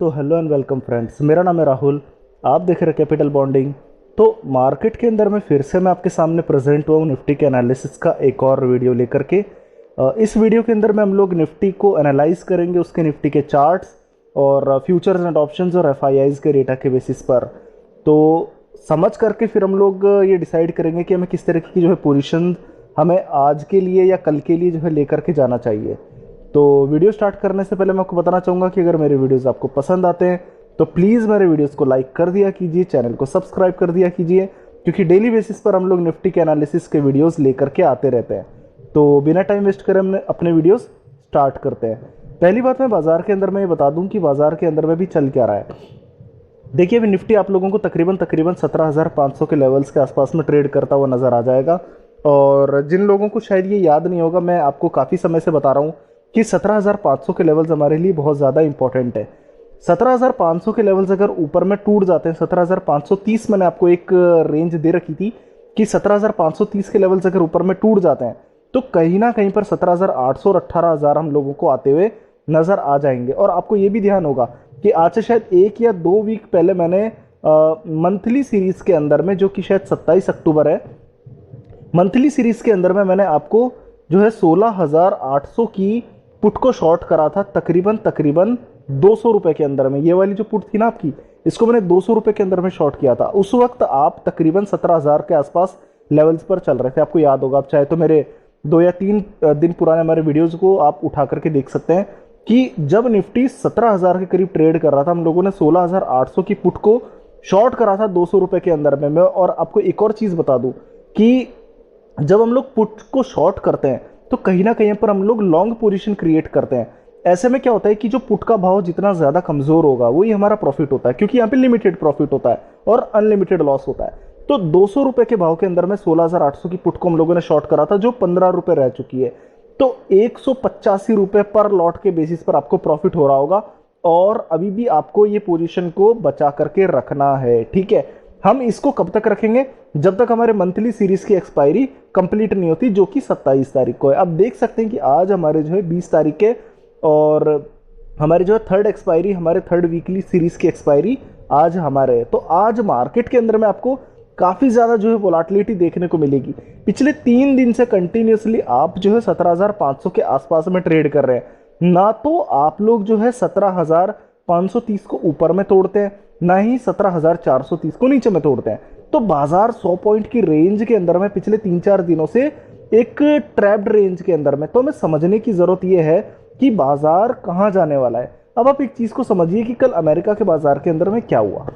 तो hello and welcome friends, मेरा नाम है राहुल। आप देख रहे हैं कैपिटल बॉन्डिंग। तो मार्केट के अंदर में फिर से मैं आपके सामने प्रेजेंट हुआ हूँ निफ्टी के एनालिसिस का एक और वीडियो लेकर के। इस वीडियो के अंदर में हम लोग निफ्टी को एनालाइज करेंगे, उसके निफ्टी के चार्ट्स और फ्यूचर्स एंड ऑप्शंस और एफआईआईज के डेटा के बेसिस पर। तो समझ करके फिर हम लोग ये डिसाइड करेंगे कि हमें किस तरीके की जो है पोजीशन हमें आज के लिए या कल के लिए जो है लेकर के जाना चाहिए। तो वीडियो स्टार्ट करने से पहले मैं आपको बताना चाहूँगा कि अगर मेरे वीडियोस आपको पसंद आते हैं तो प्लीज़ मेरे वीडियोस को लाइक कर दिया कीजिए, चैनल को सब्सक्राइब कर दिया कीजिए, क्योंकि डेली बेसिस पर हम लोग निफ्टी के एनालिसिस के वीडियोस लेकर के आते रहते हैं। तो बिना टाइम वेस्ट करे हम अपने वीडियोस स्टार्ट करते हैं। पहली बात मैं बाजार के अंदर में ये बता दूं कि बाजार के अंदर में भी चल क्या रहा है। देखिए, अभी निफ्टी आप लोगों को तकरीबन 17,500 के लेवल्स के आसपास में ट्रेड करता हुआ नजर आ जाएगा। और जिन लोगों को शायद ये याद नहीं होगा, मैं आपको काफ़ी समय से बता रहा हूँ कि 17,500 के लेवल्स हमारे लिए बहुत ज़्यादा इंपॉर्टेंट है। 17,500 के लेवल्स अगर ऊपर में टूट जाते हैं, 17,530 मैंने आपको एक रेंज दे रखी थी कि 17,530 के लेवल्स अगर ऊपर में टूट जाते हैं तो कहीं ना कहीं पर 17,800 और 18,000 हम लोगों को आते हुए नज़र आ जाएंगे। और आपको ये भी ध्यान होगा कि आज से शायद 1 या 2 वीक पहले मैंने मंथली सीरीज़ के अंदर में, जो कि शायद 27 अक्टूबर है, मंथली सीरीज़ के अंदर में मैंने आपको जो है 16,800 की पुट को शॉर्ट करा था तकरीबन 200 रुपए के अंदर में। ये वाली जो पुट थी ना आपकी, इसको मैंने 200 रुपए के अंदर में शॉर्ट किया था। उस वक्त आप तकरीबन 17,000 के आसपास लेवल्स पर चल रहे थे। आपको याद होगा, आप चाहे तो मेरे 2 या 3 दिन पुराने हमारे वीडियोस को आप उठा करके देख सकते हैं कि जब निफ्टी 17,000 के करीब ट्रेड कर रहा था, हम लोगों ने 16,800 की पुट को शॉर्ट करा था 200 रुपए के अंदर में। मैं और आपको एक और चीज़ बता दूं कि जब हम लोग पुट को शॉर्ट करते हैं तो कहीं ना कहीं पर हम लोग लॉन्ग पोजीशन क्रिएट करते हैं। ऐसे में क्या होता है कि जो पुट का भाव जितना ज़्यादा कमज़ोर होगा वही हमारा प्रॉफिट होता है, क्योंकि यहाँ पे लिमिटेड प्रॉफिट होता है और अनलिमिटेड लॉस होता है। तो 200 रुपए के भाव के अंदर में 16,800 की पुट को हम लोगों ने शॉर्ट करा था, जो 15 रुपए रह चुकी है। तो 185 रुपए पर लॉट के बेसिस पर आपको प्रॉफिट हो रहा होगा। और अभी भी आपको ये पोजीशन को बचा करके रखना है, ठीक है। हम इसको कब तक रखेंगे? जब तक हमारे मंथली सीरीज की एक्सपायरी कंप्लीट नहीं होती, जो कि 27 तारीख को है। अब देख सकते हैं कि आज हमारे जो है 20 तारीख है और हमारे जो है थर्ड एक्सपायरी, हमारे थर्ड वीकली सीरीज की एक्सपायरी आज हमारे है। तो आज मार्केट के अंदर में आपको काफ़ी ज़्यादा जो है वोलाटिलिटी देखने को मिलेगी। पिछले 3 दिन से कंटिन्यूसली आप जो है 17,500 के आसपास में ट्रेड कर रहे हैं। ना तो आप लोग जो है 17,530 को ऊपर में तोड़ते हैं, ना ही 17,430 को नीचे में तोड़ते हैं। तो बाजार 100 पॉइंट की रेंज के अंदर में पिछले 3-4 दिनों से एक ट्रैप्ड रेंज के अंदर में। तो हमें समझने की जरूरत यह है कि बाजार कहां जाने वाला है। अब आप एक चीज को समझिए कि कल अमेरिका के बाजार के अंदर में क्या हुआ।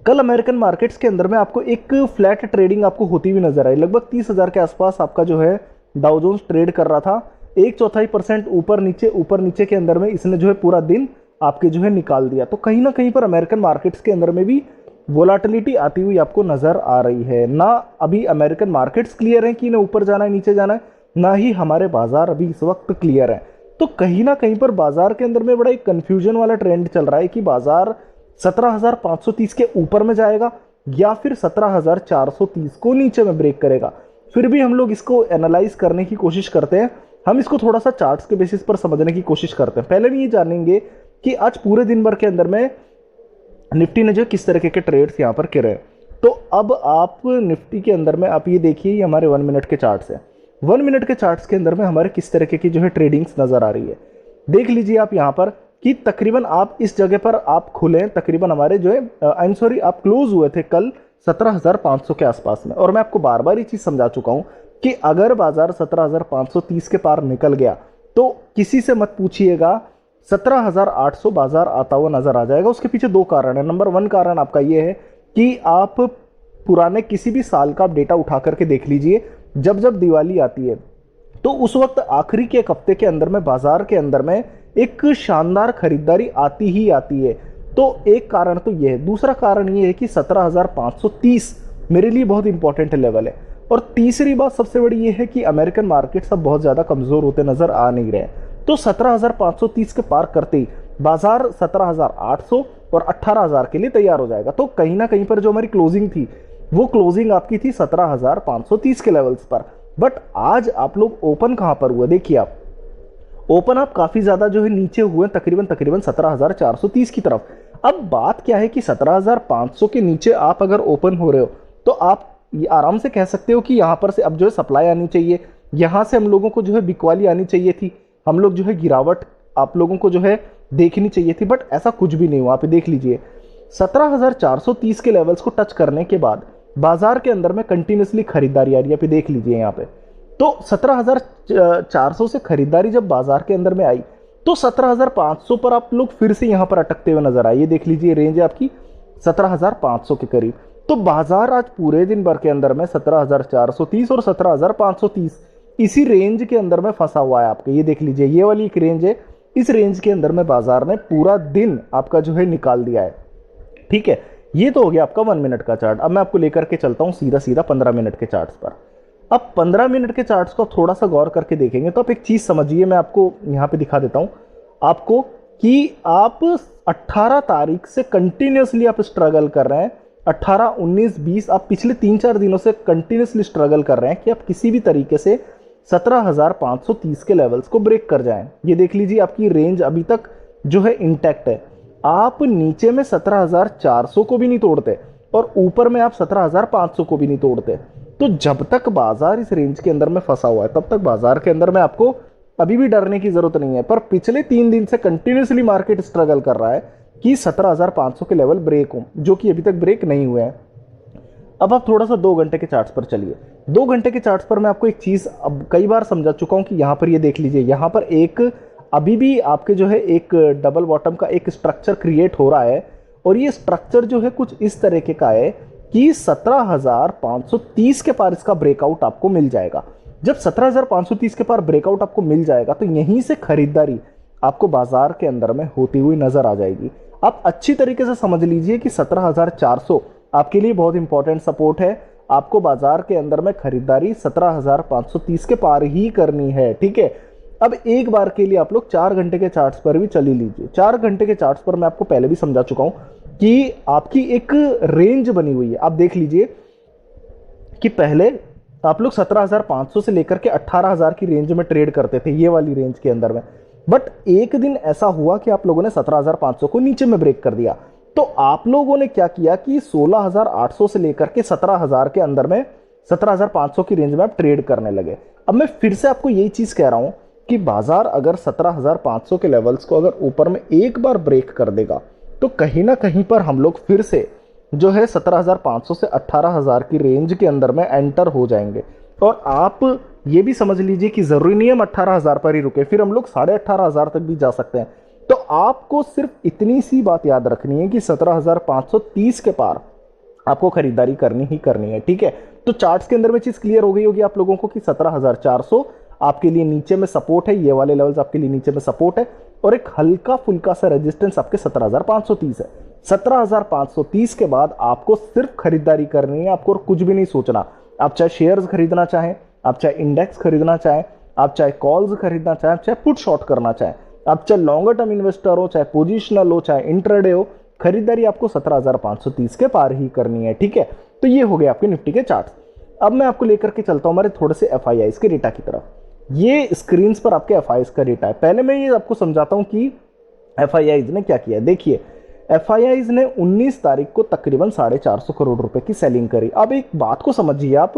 कल अमेरिकन मार्केट्स के अंदर में आपको एक फ्लैट ट्रेडिंग आपको होती हुई नजर आई। लगभग 30,000 के आसपास आपका जो है डाउ जोन्स ट्रेड कर रहा था। 1/4% ऊपर नीचे के अंदर में इसने जो है पूरा दिन आपके जो है निकाल दिया। तो कहीं ना कहीं पर अमेरिकन मार्केट्स के अंदर में भी वोलाटिलिटी आती हुई आपको नजर आ रही है। ना अभी अमेरिकन मार्केट्स क्लियर हैं कि इन्हें ऊपर जाना है नीचे जाना है, ना ही हमारे बाजार अभी इस वक्त क्लियर है। तो कहीं ना कहीं पर बाजार के अंदर में बड़ा एक कंफ्यूजन वाला ट्रेंड चल रहा है कि बाजार 17,530 के ऊपर में जाएगा या फिर 17,430 को नीचे में ब्रेक करेगा। फिर भी हम लोग इसको एनालाइज करने की कोशिश करते हैं। हम इसको थोड़ा सा चार्ट्स के बेसिस पर समझने की कोशिश करते हैं। पहले भी ये जानेंगे कि आज पूरे दिन भर के अंदर में निफ्टी ने जो किस तरीके के ट्रेड्स यहाँ पर करे। तो अब आप निफ्टी के अंदर में आप ये देखिए, ये हमारे 1 मिनट के चार्ट्स हैं। 1 मिनट के चार्ट्स के अंदर में हमारे किस तरीके की जो है ट्रेडिंग्स नजर आ रही है। देख लीजिए आप यहाँ पर कि तकरीबन आप इस जगह पर आप खुले, तकरीबन हमारे जो है आप क्लोज हुए थे कल 17,500 के आसपास में। और मैं आपको बार बार ये चीज समझा चुका हूं कि अगर बाजार 17,530 के पार निकल गया तो किसी से मत पूछिएगा, 17,800 बाजार आता हुआ नजर आ जाएगा। उसके पीछे 2 कारण है। नंबर 1 कारण आपका ये है कि आप पुराने किसी भी साल का आप डेटा उठा करके देख लीजिए। जब जब दिवाली आती है तो उस वक्त आखिरी के एक हफ्ते के अंदर में बाजार के अंदर में एक शानदार खरीदारी आती ही आती है। तो एक कारण तो यह है। दूसरा कारण यह है कि 17,530 मेरे लिए बहुत इंपॉर्टेंट लेवल है। और तीसरी बात सबसे बड़ी यह है कि अमेरिकन मार्केट सब बहुत ज्यादा कमजोर होते नजर आ नहीं रहे। तो 17,530 के पार करते ही बाजार 17,800 और 18,000 के लिए तैयार हो जाएगा। तो कहीं ना कहीं पर जो हमारी क्लोजिंग थी वो क्लोजिंग आपकी थी 17,530 के लेवल्स पर। बट आज आप लोग ओपन कहां पर हुआ देखिए आप, ओपन आप काफी ज्यादा जो है नीचे हुए, तकरीबन तकरीबन 17,430 की तरफ। अब बात क्या है कि 17,500 के नीचे आप अगर ओपन हो रहे हो तो आप ये आराम से कह सकते हो कि यहाँ पर से अब जो है सप्लाई आनी चाहिए, यहाँ से हम लोगों को जो है बिकवाली आनी चाहिए थी, हम लोग जो है गिरावट आप लोगों को जो है देखनी चाहिए थी, बट ऐसा कुछ भी नहीं हुआ। आप देख लीजिए 17,430 के लेवल्स को टच करने के बाद बाजार के अंदर में कंटिन्यूसली खरीदारी आ रही है। आप देख लीजिए यहाँ पे तो 17,400 से खरीदारी जब बाजार के अंदर में आई तो 17,500 पर आप लोग फिर से यहाँ पर अटकते हुए नजर आए। ये देख लीजिए रेंज है आपकी 17,500 के करीब। तो बाजार आज पूरे दिन भर के अंदर में 17,430 और 17,530 इसी रेंज के अंदर में फंसा हुआ है आपके। ये देख लीजिए ये वाली एक रेंज है, इस रेंज के अंदर में बाजार ने पूरा दिन आपका जो है निकाल दिया है। ठीक है, ये तो हो गया आपका 1 मिनट का चार्ट। अब मैं आपको लेकर के चलता हूं सीधा सीधा 15 मिनट के चार्ट्स पर। अब 15 मिनट के चार्ट्स को थोड़ा सा गौर करके देखेंगे तो आप एक चीज समझिए, मैं आपको यहां पे दिखा देता हूं आपको कि आप 18 तारीख से कंटिन्यूसली आप स्ट्रगल कर रहे हैं। 18, 19, 20 आप पिछले 3-4 दिनों से कंटिन्यूसली स्ट्रगल कर रहे हैं कि आप किसी भी तरीके से 17,530 के लेवल्स को ब्रेक कर जाएं। ये देख लीजिए आपकी रेंज अभी तक जो है इंटैक्ट है। आप नीचे में 17,400 को भी नहीं तोड़ते और ऊपर में आप 17,500 को भी नहीं तोड़ते। तो जब तक बाजार इस रेंज के अंदर में फंसा हुआ है तब तक बाजार के अंदर में आपको अभी भी डरने की जरूरत नहीं है। पर पिछले 3 दिन से कंटिन्यूसली मार्केट स्ट्रगल कर रहा है कि 17,500 के लेवल ब्रेक हो, जो कि अभी तक ब्रेक नहीं हुए हैं। अब आप थोड़ा सा 2 घंटे के चार्ट्स पर चलिए। 2 घंटे के चार्ट्स पर मैं आपको एक चीज अब कई बार समझा चुका हूं कि यहां पर ये देख लीजिए, यहां पर एक अभी भी आपके जो है एक डबल बॉटम का एक स्ट्रक्चर क्रिएट हो रहा है और ये स्ट्रक्चर जो है कुछ इस तरीके का है कि 17,530 के पार इसका ब्रेकआउट आपको मिल जाएगा। जब 17,530 के पार ब्रेकआउट आपको मिल जाएगा तो यहीं से खरीदारी आपको बाजार के अंदर में होती हुई नजर आ जाएगी। आप अच्छी तरीके से समझ लीजिए कि 17,400 आपके लिए बहुत इंपॉर्टेंट सपोर्ट है। आपको बाजार के अंदर में खरीदारी 17,530 के पार ही करनी है। ठीक है, अब एक बार के लिए आप लोग 4 घंटे के चार्ट्स पर भी चली लीजिए। 4 घंटे के चार्ट्स पर मैं आपको पहले भी समझा चुका हूं कि आपकी एक रेंज बनी हुई है। आप देख लीजिए कि पहले आप लोग 17,500 से लेकर के 18,000 की रेंज में ट्रेड करते थे, ये वाली रेंज के अंदर में। बट एक दिन ऐसा हुआ कि आप लोगों ने 17,500 को नीचे में ब्रेक कर दिया। तो आप लोगों ने क्या किया कि 16,800 से लेकर के 17,000 के अंदर में 17,500 की रेंज में आप ट्रेड करने लगे। अब मैं फिर से आपको यही चीज कह रहा हूं कि बाजार अगर 17,500 के लेवल्स को अगर ऊपर में एक बार ब्रेक कर देगा तो कहीं ना कहीं पर हम लोग फिर से जो है 17,500 से 18,000 की रेंज के अंदर में एंटर हो जाएंगे। और आप ये भी समझ लीजिए कि जरूरी नहीं है हम 18,000 पर ही रुके, फिर हम लोग 18,500 तक भी जा सकते हैं। तो आपको सिर्फ इतनी सी बात याद रखनी है कि 17,530 के पार आपको खरीदारी करनी ही करनी है। ठीक है, तो चार्ट्स के अंदर में चीज क्लियर हो गई होगी आप लोगों को कि 17,400 आपके लिए नीचे में सपोर्ट है, ये वाले लेवल्स आपके लिए नीचे में सपोर्ट है और एक हल्का फुल्का सा रेजिस्टेंस आपके 17,530 है। 17,530 के बाद आपको सिर्फ खरीदारी करनी है, आपको कुछ भी नहीं सोचना। आप चाहे शेयर्स खरीदना चाहें, आप चाहे इंडेक्स खरीदना चाहें, आप चाहे कॉल्स खरीदना चाहें, चाहे पुट शॉर्ट करना चाहें, आप चाहे लॉन्गर टर्म इन्वेस्टर हो, चाहे पोजिशनल हो, चाहे इंट्राडे हो, खरीदारी आपको 17,530 के पार ही करनी है। ठीक है, तो ये हो गए आपके निफ्टी के चार्ट। अब मैं आपको लेकर के चलता हूं हमारे थोड़े से एफआईआईज के डेटा की तरफ। ये स्क्रीन पर आपके एफआईआईज का डेटा है। पहले मैं ये आपको समझाता हूं कि एफआईआईज ने क्या किया। देखिए, एफआईआईज ने 19 तारीख को तकरीबन 450 करोड़ रुपए की सेलिंग करी। अब एक बात को समझिए आप,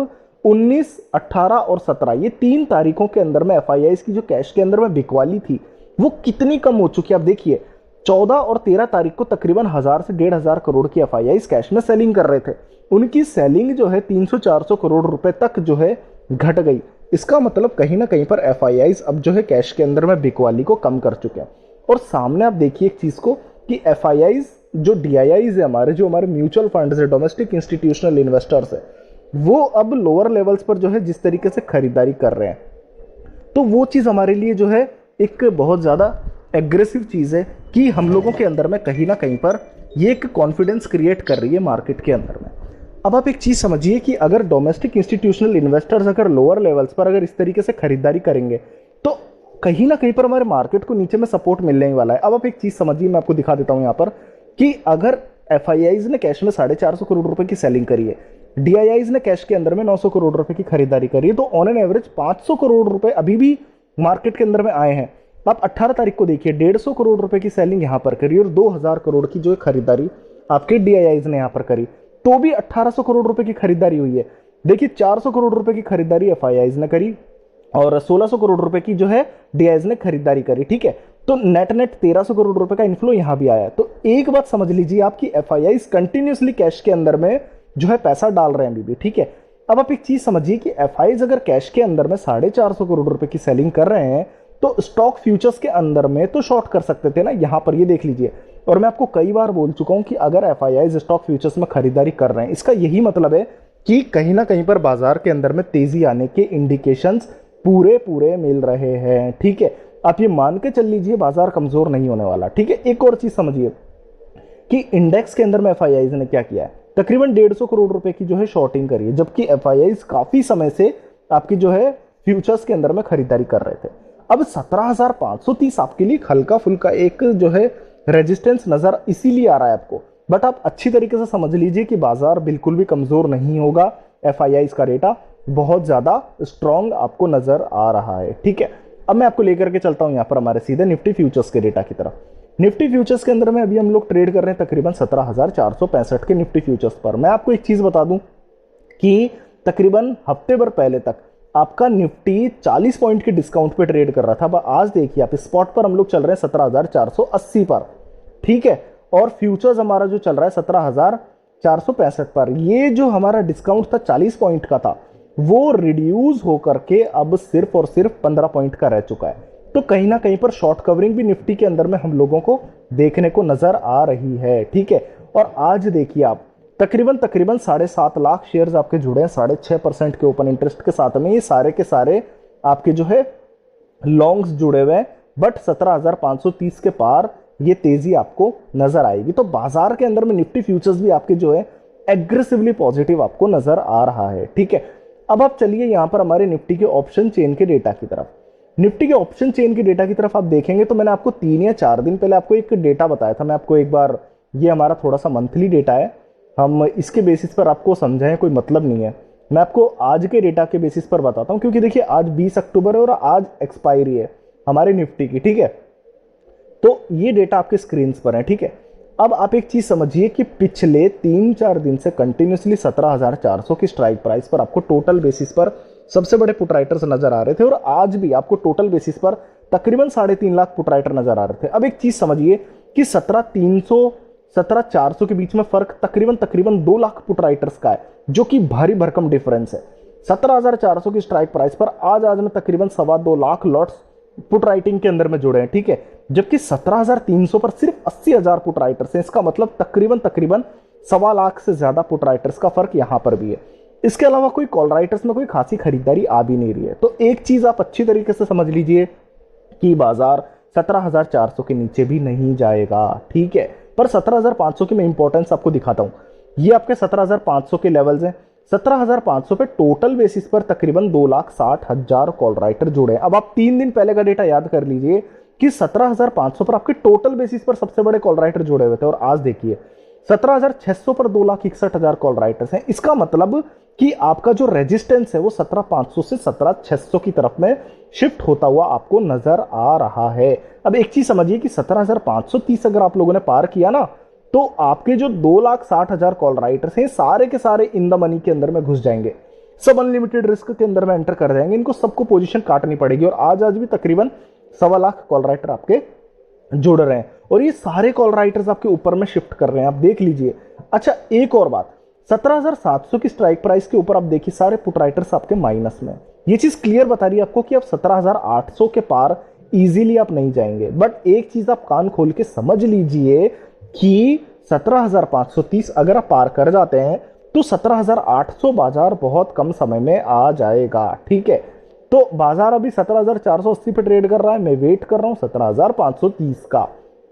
19, 18 और 17 ये 3 तारीखों के अंदर में एफआईआईज की जो कैश के अंदर में बिकवाली थी वो कितनी कम हो चुकी है। आप देखिए 14 और 13 तारीख को तकरीबन 1000 से 1,500 करोड़ की एफआईआईज कैश में सेलिंग कर रहे थे। उनकी सेलिंग जो है 300-400 करोड़ रुपए तक जो है घट गई। इसका मतलब कहीं ना कहीं पर एफआईआईज अब जो है कैश के अंदर में बिकवाली को कम कर चुके हैं। और सामने आप देखिए एक चीज को कि एफआईआईज जो डीआईआईज है हमारे, जो हमारे म्यूचुअल फंड्स है, डोमेस्टिक इंस्टीट्यूशनल इन्वेस्टर्स है, वो अब लोअर लेवल्स पर जो है जिस तरीके से खरीदारी कर रहे हैं, तो वो चीज हमारे लिए जो है एक बहुत ज्यादा एग्रेसिव चीज है कि हम लोगों के अंदर में कहीं ना कहीं पर ये एक कॉन्फिडेंस क्रिएट कर रही है मार्केट के अंदर में। अब आप एक चीज समझिए कि अगर डोमेस्टिक इंस्टीट्यूशनल इन्वेस्टर्स अगर लोअर लेवल्स पर अगर इस तरीके से खरीदारी करेंगे तो कहीं ना कहीं पर हमारे मार्केट को नीचे में सपोर्ट मिलने वाला है। अब आप एक चीज समझिए, मैं आपको दिखा देता हूं यहां पर कि अगर एफआईआईज ने कैश में 450 करोड़ रुपए की सेलिंग करी है, डीआईआईज ने कैश के अंदर में 900 करोड़ रुपए की खरीदारी करी है, तो ऑन एन एवरेज 500 करोड़ रुपए अभी भी मार्केट के अंदर में आए हैं। आप 18 तारीख को देखिए 150 करोड़ रुपए की सेलिंग यहां पर करी और 2000 करोड़ की जो है खरीदारी आपके डीआईआईज ने यहां पर करी, तो भी 1800 करोड़ रुपए की खरीदारी हुई है। देखिए 400 करोड़ रुपए की खरीदारी एफआईआईज ने करी और 1600 करोड़ रुपए की जो है डीआईआईज ने खरीदारी करी, ठीक है। तो नेट 1300 करोड़ रुपए का इन्फ्लो यहां भी आया। तो एक बात समझ लीजिए आपकी एफआईआईज कंटिन्यूअसली कैश के अंदर में जो है पैसा डाल रहे हैं अभी भी, ठीक है। अब आप एक चीज समझिए कि एफआईआईज अगर कैश के अंदर में 450 करोड़ रुपए की सेलिंग कर रहे हैं तो स्टॉक फ्यूचर्स के अंदर में तो शॉर्ट कर सकते थे ना, यहां पर ये देख लीजिए। और मैं आपको कई बार बोल चुका हूं कि अगर एफआईआईज स्टॉक फ्यूचर्स में खरीदारी कर रहे हैं, इसका यही मतलब है कि कहीं ना कहीं पर बाजार के अंदर में तेजी आने के इंडिकेशंस पूरे पूरे मिल रहे हैं, ठीक है। आप ये मान के चल लीजिए बाजार कमजोर नहीं होने वाला, ठीक है। एक और चीज समझिए कि इंडेक्स के अंदर में एफआईआईज ने क्या किया है, तकरीबन 150 करोड़ रुपए की जो है शॉर्टिंग करी है, जबकि एफआईआईज काफी समय से आपकी जो है फ्यूचर्स के अंदर में खरीदारी कर रहे थे। अब 17,530 आपके लिए हल्का फुल्का एक जो है रेजिस्टेंस नजर इसीलिए आ रहा है आपको, बट आप अच्छी तरीके से समझ लीजिए कि बाजार बिल्कुल भी कमजोर नहीं होगा। एफआईआईज का डेटा बहुत ज्यादा स्ट्रॉन्ग आपको नजर आ रहा है, ठीक है। अब मैं आपको लेकर के चलता हूं यहां पर हमारे सीधे निफ्टी फ्यूचर्स के डेटा की तरफ। निफ्टी फ्यूचर्स के अंदर में अभी हम लोग ट्रेड कर रहे हैं तकरीबन 17,465 के निफ्टी फ्यूचर्स पर। मैं आपको एक चीज बता दूं कि तकरीबन हफ्ते भर पहले तक आपका निफ्टी 40 पॉइंट के डिस्काउंट पे ट्रेड कर रहा था। अब आज देखिए आप स्पॉट पर हम लोग चल रहे हैं 17,480 पर, ठीक है। और फ्यूचर्स हमारा जो चल रहा है 17,465 पर। ये जो हमारा डिस्काउंट था 40 पॉइंट का था, वो रिड्यूस होकर के अब सिर्फ और सिर्फ 15 पॉइंट का रह चुका है। तो कहीं ना कहीं पर शॉर्ट कवरिंग भी निफ्टी के अंदर में हम लोगों को देखने को नजर आ रही है, ठीक है। और आज देखिए आप तकरीबन 7.5 लाख शेयर्स आपके जुड़े हैं 6.5% के ओपन इंटरेस्ट के साथ में। ये सारे के सारे आपके जो है लॉन्ग्स जुड़े हुए हैं, बट 17,530 के पार ये तेजी आपको नजर आएगी। तो बाजार के अंदर में निफ्टी फ्यूचर्स भी आपके जो है एग्रेसिवली पॉजिटिव आपको नजर आ रहा है, ठीक है। अब आप चलिए यहां पर हमारे निफ्टी के ऑप्शन चेन के डेटा की तरफ। निफ्टी के ऑप्शन चेन के डेटा की तरफ आप देखेंगे तो मैंने आपको 3 या 4 दिन पहले आपको एक डेटा बताया था। मैं आपको एक बार, ये हमारा थोड़ा सा मंथली डेटा है, हम इसके बेसिस पर आपको समझाएं कोई मतलब नहीं है। मैं आपको आज के डेटा के बेसिस पर बताता हूं, क्योंकि देखिए आज 20 अक्टूबर है और आज एक्सपायरी है हमारे निफ्टी की, ठीक है। तो ये डेटा आपके स्क्रीन पर है, ठीक है। अब आप एक चीज समझिए कि पिछले 3-4 दिन से कंटिन्यूसली 17,400 की स्ट्राइक प्राइस पर आपको टोटल बेसिस पर सबसे बड़े पुट राइटर्स नजर आ रहे थे, और आज भी आपको टोटल बेसिस पर तकरीबन 3.5 लाख पुट राइटर नजर आ रहे थे। अब एक चीज समझिए कि 17,400 के बीच में फर्क तकरीबन 2 लाख पुट राइटर्स का है, जो कि भारी भरकम डिफरेंस है। 17,400 की स्ट्राइक प्राइस पर आज में तकरीबन 2.25 लाख लॉट्स पुट राइटिंग के अंदर में जुड़े हैं, ठीक है। जबकि 17,300 पर सिर्फ 80,000 पुट राइटर्स हैं। इसका मतलब तकरीबन 2.25 लाख से ज्यादा पुट राइटर्स का फर्क यहां पर भी है। इसके अलावा कोई कॉल राइटर्स में कोई खासी खरीदारी आ भी नहीं रही है। तो एक चीज आप अच्छी तरीके से समझ लीजिए कि बाजार 17,400 के नीचे भी नहीं जाएगा, ठीक है। पर 17,500 की मैं इंपॉर्टेंस आपको दिखाता हूं। ये आपके 17,500 के लेवल्स हैं। 17,500 पे टोटल बेसिस पर तकरीबन 2,60,000 कॉल राइटर जुड़े हैं। अब आप 3 दिन पहले का डेटा याद कर लीजिए कि 17,500 पर आपके टोटल बेसिस पर सबसे बड़े कॉल राइटर जुड़े हुए थे, और आज देखिए 17,600 पर 2,61,000 कॉल राइटर्स हैं। इसका मतलब कि आपका जो रेजिस्टेंस है वो 17,500 से 17,600 की तरफ में शिफ्ट होता हुआ आपको नजर आ रहा है। अब एक चीज समझिए कि 17,530 अगर आप लोगों ने पार किया ना, तो आपके जो 2,60,000 कॉल राइटर्स हैं सारे के सारे इन द मनी के अंदर में घुस जाएंगे, सब अनलिमिटेड रिस्क के अंदर में एंटर कर जाएंगे। इनको सबको पोजीशन काटनी पड़ेगी, और आज भी तकरीबन 2.25 लाख कॉल राइटर आपके जुड़ रहे हैं, और ये सारे कॉल राइटर्स आपके ऊपर में शिफ्ट कर रहे हैं, आप देख लीजिए। अच्छा एक और बात, 17,700 की स्ट्राइक प्राइस के ऊपर आप देखिए सारे पुट राइटर्स आपके माइनस में। ये चीज क्लियर बता रही है आपको कि आप 17,800 के पार इजीली आप नहीं जाएंगे। बट एक चीज आप कान खोल के समझ लीजिए कि 17,530 अगर आप पार कर जाते हैं तो 17,800 बाजार बहुत कम समय में आ जाएगा, ठीक है। तो बाजार अभी 17,480 पे ट्रेड कर रहा है, मैं वेट कर रहा हूं 17,530 का,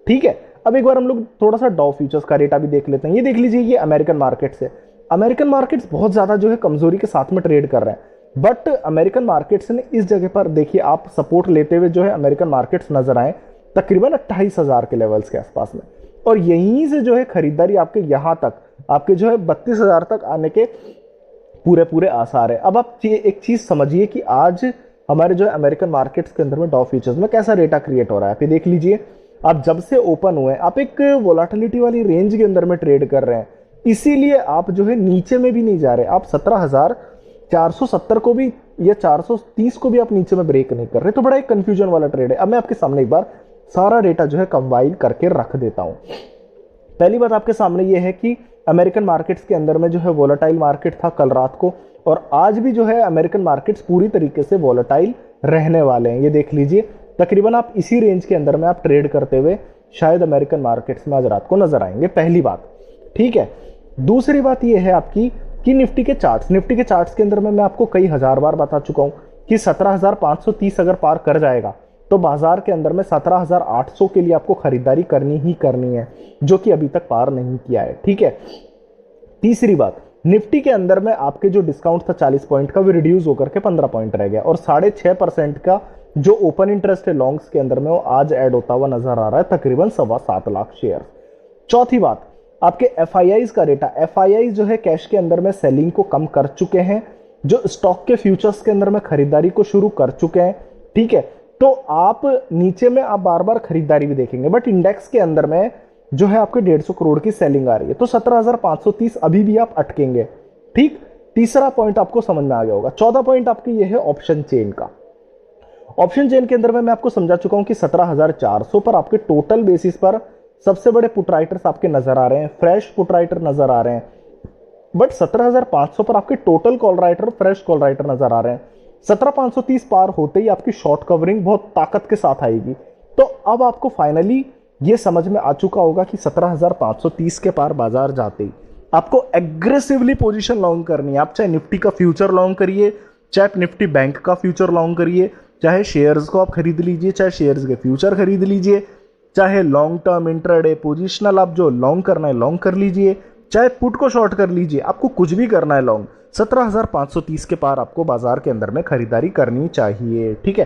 ठीक है। अब एक बार हम लोग थोड़ा सा डाउ फ्यूचर्स का डेटा भी देख लेते हैं। ये देख लीजिए, ये अमेरिकन मार्केट्स है। अमेरिकन मार्केट्स बहुत ज्यादा जो है कमजोरी के साथ में ट्रेड कर रहे हैं, बट अमेरिकन मार्केट्स ने इस जगह पर देखिए आप सपोर्ट लेते हुए जो है अमेरिकन मार्केट्स नजर आए तकरीबन 28,000 के लेवल्स के आसपास में, और यहीं से जो है खरीदारी आपके यहां तक आपके जो है 32,000 तक आने के पूरे पूरे आसार है। अब आप एक चीज समझिए कि आज हमारे जो अमेरिकन मार्केट्स के अंदर में डॉ फ्यूचर्स में कैसा डेटा क्रिएट हो रहा है। आप ये देख लीजिए, आप जब से ओपन हुए आप एक वोलाटिलिटी वाली रेंज के अंदर में ट्रेड कर रहे हैं, इसीलिए आप जो है नीचे में भी नहीं जा रहे। आप 17,470 को भी या 430 को भी आप नीचे में ब्रेक नहीं कर रहे। तो बड़ा एक कंफ्यूजन वाला ट्रेड है। अब मैं आपके सामने एक बार सारा डेटा जो है कंबाइन करके रख देता हूं। पहली बात आपके सामने ये है कि अमेरिकन मार्केट्स के अंदर में जो है वोलेटाइल मार्केट था कल रात को, और आज भी जो है अमेरिकन मार्केट्स पूरी तरीके से वोलेटाइल रहने वाले हैं। ये देख लीजिए, तकरीबन आप इसी रेंज के अंदर में आप ट्रेड करते हुए शायद अमेरिकन मार्केट्स में आज रात को नजर आएंगे, पहली बात। ठीक है, दूसरी बात ये है आपकी कि निफ्टी के चार्ट्स के अंदर में मैं आपको कई हजार बार बता चुका हूं कि 17,530 अगर पार कर जाएगा तो बाजार के अंदर में 17,800 के लिए आपको खरीदारी करनी ही करनी है, जो कि अभी तक पार नहीं किया है। ठीक है, तीसरी बात, निफ्टी के अंदर में आपके जो डिस्काउंट था 40 पॉइंट का, वो रिड्यूस होकर के 15 पॉइंट रह गया, और 6.5% का जो ओपन इंटरेस्ट है लॉन्ग्स के अंदर में वो आज ऐड होता हुआ नजर आ रहा है, तकरीबन 7.25 लाख शेयर। चौथी बात, आपके एफआईआईज का डेटा, एफआईआईज जो है कैश के अंदर में सेलिंग को कम कर चुके हैं, जो स्टॉक के फ्यूचर्स के अंदर में खरीदारी को शुरू कर चुके हैं। ठीक है, तो आप नीचे में आप बार बार खरीदारी भी देखेंगे, बट इंडेक्स के अंदर में जो है आपके 150 करोड़ की सेलिंग आ रही है, तो 17,530 अभी भी आप अटकेंगे। ठीक, तीसरा पॉइंट आपको समझ में आ गया होगा। चौथा पॉइंट आपकी ये है ऑप्शन चेन का। ऑप्शन चेन के अंदर में मैं आपको समझा चुका हूं कि 17,400 पर आपके टोटल बेसिस पर सबसे बड़े पुट राइटर्स आपके नजर आ रहे हैं, फ्रेश पुट राइटर नजर आ रहे हैं, बट 17,500 पर आपके total call writer, fresh call writer नजर आ रहे हैं। 17,530 पार होते ही आपकी शॉर्ट कवरिंग बहुत ताकत के साथ आएगी। तो अब आपको फाइनली ये समझ में आ चुका होगा कि 17,530 के पार बाजार जाते ही आपको एग्रेसिवली पोजीशन लॉन्ग करनी है। आप चाहे निफ्टी का फ्यूचर लॉन्ग करिए, चाहे निफ्टी बैंक का फ्यूचर लॉन्ग करिए, चाहे शेयर्स को आप खरीद लीजिए, चाहे शेयर्स के फ्यूचर खरीद लीजिए, चाहे लॉन्ग टर्म इंट्राडे पोजिशनल आप जो लॉन्ग करना है लॉन्ग कर लीजिए, चाहे पुट को शॉर्ट कर लीजिए, आपको कुछ भी करना है लॉन्ग, 17,530 के पार आपको बाजार के अंदर में खरीदारी करनी चाहिए। ठीक है,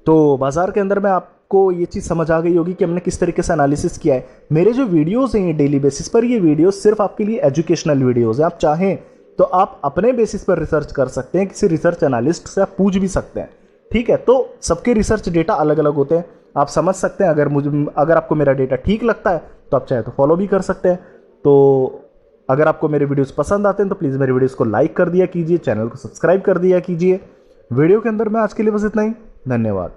तो बाजार के अंदर में आपको ये चीज समझ आ गई होगी कि हमने किस तरीके से एनालिसिस किया है। मेरे जो वीडियोस हैं डेली बेसिस पर, ये वीडियोस सिर्फ आपके लिए एजुकेशनल वीडियोस हैं। आप चाहें तो आप अपने बेसिस पर रिसर्च कर सकते हैं, किसी रिसर्च एनालिस्ट से आप पूछ भी सकते हैं। ठीक है, तो सबके रिसर्च डेटा अलग अलग होते हैं, आप समझ सकते हैं। अगर आपको मेरा डेटा ठीक लगता है तो आप चाहे तो फॉलो भी कर सकते हैं। तो अगर आपको मेरे वीडियोस पसंद आते हैं तो प्लीज़ मेरे वीडियोस को लाइक कर दिया कीजिए, चैनल को सब्सक्राइब कर दिया कीजिए। वीडियो के अंदर में आज के लिए बस इतना ही। धन्यवाद।